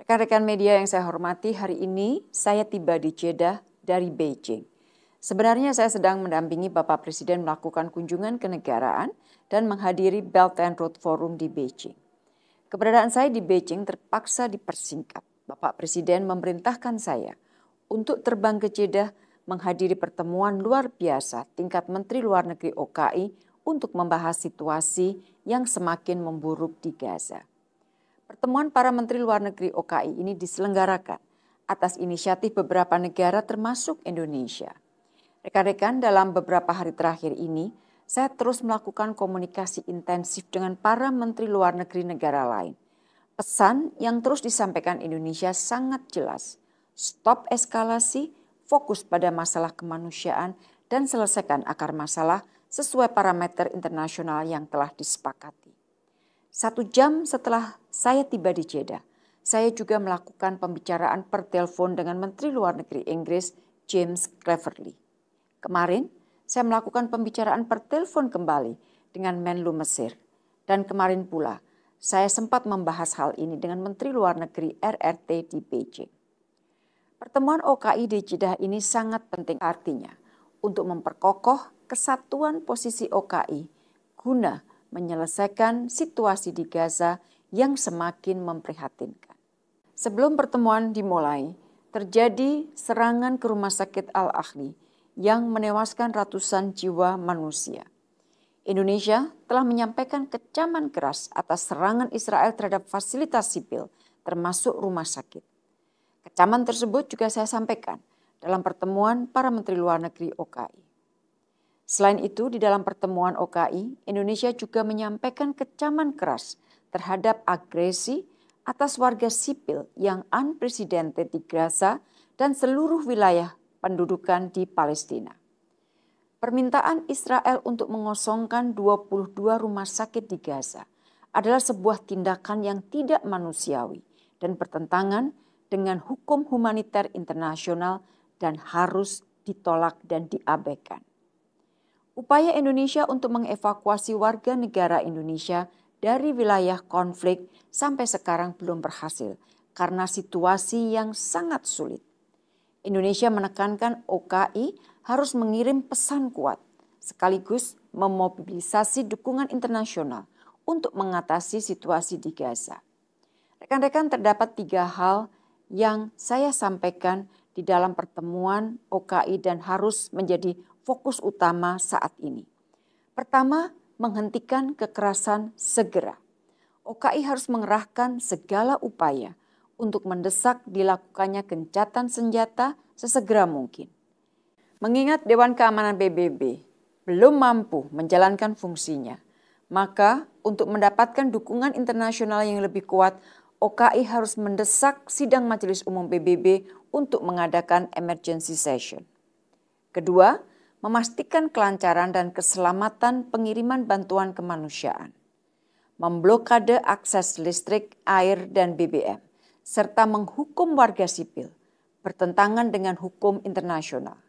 Rekan-rekan media yang saya hormati, hari ini saya tiba di Jeddah dari Beijing. Sebenarnya saya sedang mendampingi Bapak Presiden melakukan kunjungan kenegaraan dan menghadiri Belt and Road Forum di Beijing. Keberadaan saya di Beijing terpaksa dipersingkat. Bapak Presiden memerintahkan saya untuk terbang ke Jeddah menghadiri pertemuan luar biasa tingkat Menteri Luar Negeri OKI untuk membahas situasi yang semakin memburuk di Gaza. Pertemuan para Menteri Luar Negeri OKI ini diselenggarakan atas inisiatif beberapa negara termasuk Indonesia. Rekan-rekan, dalam beberapa hari terakhir ini, saya terus melakukan komunikasi intensif dengan para Menteri Luar Negeri negara lain. Pesan yang terus disampaikan Indonesia sangat jelas. Stop eskalasi, fokus pada masalah kemanusiaan, dan selesaikan akar masalah sesuai parameter internasional yang telah disepakati. 1 jam setelah saya tiba di Jeddah, saya juga melakukan pembicaraan per telepon dengan Menteri Luar Negeri Inggris James Cleverly. Kemarin, saya melakukan pembicaraan per telepon kembali dengan Menlu Mesir. Dan kemarin pula, saya sempat membahas hal ini dengan Menteri Luar Negeri RRT di Beijing. Pertemuan OKI di Jeddah ini sangat penting artinya untuk memperkokoh kesatuan posisi OKI guna menyelesaikan situasi di Gaza yang semakin memprihatinkan. Sebelum pertemuan dimulai, terjadi serangan ke Rumah Sakit Al-Ahli yang menewaskan ratusan jiwa manusia. Indonesia telah menyampaikan kecaman keras atas serangan Israel terhadap fasilitas sipil, termasuk rumah sakit. Kecaman tersebut juga saya sampaikan dalam pertemuan para Menteri Luar Negeri OKI. Selain itu, di dalam pertemuan OKI, Indonesia juga menyampaikan kecaman keras terhadap agresi atas warga sipil yang unprecedented di Gaza dan seluruh wilayah pendudukan di Palestina. Permintaan Israel untuk mengosongkan 22 rumah sakit di Gaza adalah sebuah tindakan yang tidak manusiawi dan bertentangan dengan hukum humaniter internasional dan harus ditolak dan diabaikan. Upaya Indonesia untuk mengevakuasi warga negara Indonesia dari wilayah konflik sampai sekarang belum berhasil karena situasi yang sangat sulit. Indonesia menekankan OKI harus mengirim pesan kuat sekaligus memobilisasi dukungan internasional untuk mengatasi situasi di Gaza. Rekan-rekan, terdapat 3 hal yang saya sampaikan di dalam pertemuan OKI dan harus menjadi fokus utama saat ini. Pertama, menghentikan kekerasan segera. OKI harus mengerahkan segala upaya untuk mendesak dilakukannya gencatan senjata sesegera mungkin. Mengingat Dewan Keamanan PBB belum mampu menjalankan fungsinya, maka untuk mendapatkan dukungan internasional yang lebih kuat, OKI harus mendesak Sidang Majelis Umum PBB untuk mengadakan emergency session. Kedua, memastikan kelancaran dan keselamatan pengiriman bantuan kemanusiaan, memblokade akses listrik, air, dan BBM, serta menghukum warga sipil bertentangan dengan hukum internasional.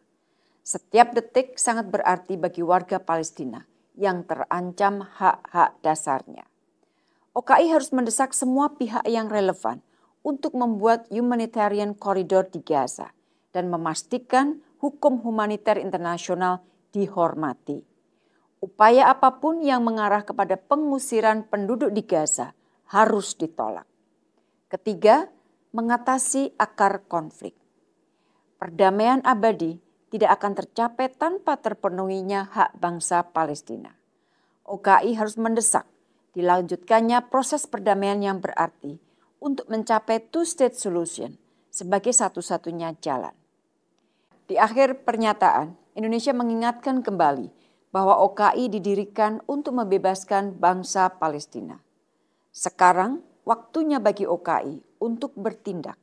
Setiap detik sangat berarti bagi warga Palestina yang terancam hak-hak dasarnya. OKI harus mendesak semua pihak yang relevan untuk membuat humanitarian corridor di Gaza dan memastikan hukum humaniter internasional dihormati. Upaya apapun yang mengarah kepada pengusiran penduduk di Gaza harus ditolak. Ketiga, mengatasi akar konflik. Perdamaian abadi tidak akan tercapai tanpa terpenuhinya hak bangsa Palestina. OKI harus mendesak dilanjutkannya proses perdamaian yang berarti untuk mencapai two-state solution sebagai satu-satunya jalan. Di akhir pernyataan, Indonesia mengingatkan kembali bahwa OKI didirikan untuk membebaskan bangsa Palestina. Sekarang waktunya bagi OKI untuk bertindak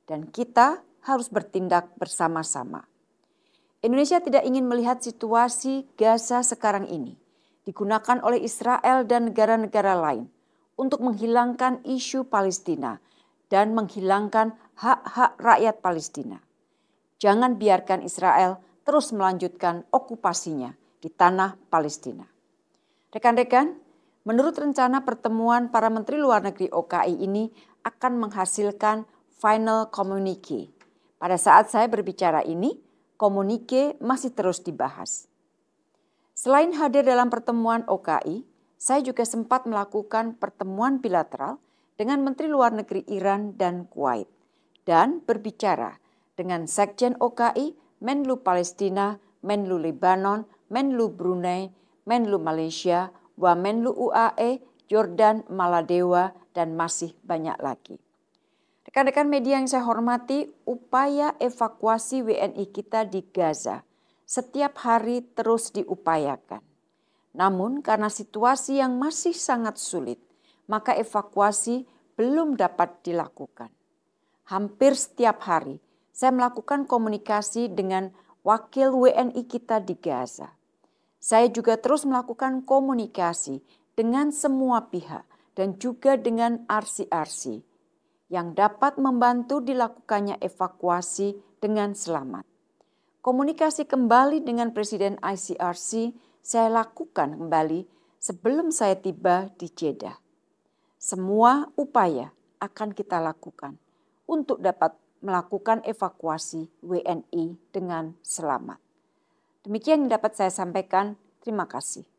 dan kita harus bertindak bersama-sama. Indonesia tidak ingin melihat situasi Gaza sekarang ini digunakan oleh Israel dan negara-negara lain untuk menghilangkan isu Palestina dan menghilangkan hak-hak rakyat Palestina. Jangan biarkan Israel terus melanjutkan okupasinya di tanah Palestina. Rekan-rekan, menurut rencana pertemuan para Menteri Luar Negeri OKI ini akan menghasilkan final communique. Pada saat saya berbicara ini, komunike masih terus dibahas. Selain hadir dalam pertemuan OKI, saya juga sempat melakukan pertemuan bilateral dengan Menteri Luar Negeri Iran dan Kuwait dan berbicara dengan Sekjen OKI, Menlu Palestina, Menlu Lebanon, Menlu Brunei, Menlu Malaysia, Wamenlu UAE, Jordan, Maladewa, dan masih banyak lagi. Rekan-rekan media yang saya hormati, upaya evakuasi WNI kita di Gaza setiap hari terus diupayakan. Namun karena situasi yang masih sangat sulit, maka evakuasi belum dapat dilakukan. Hampir setiap hari saya melakukan komunikasi dengan wakil WNI kita di Gaza. Saya juga terus melakukan komunikasi dengan semua pihak dan juga dengan RC-RC yang dapat membantu dilakukannya evakuasi dengan selamat. Komunikasi kembali dengan Presiden ICRC saya lakukan kembali sebelum saya tiba di Jeddah. Semua upaya akan kita lakukan untuk dapat melakukan evakuasi WNI dengan selamat. Demikian yang dapat saya sampaikan. Terima kasih.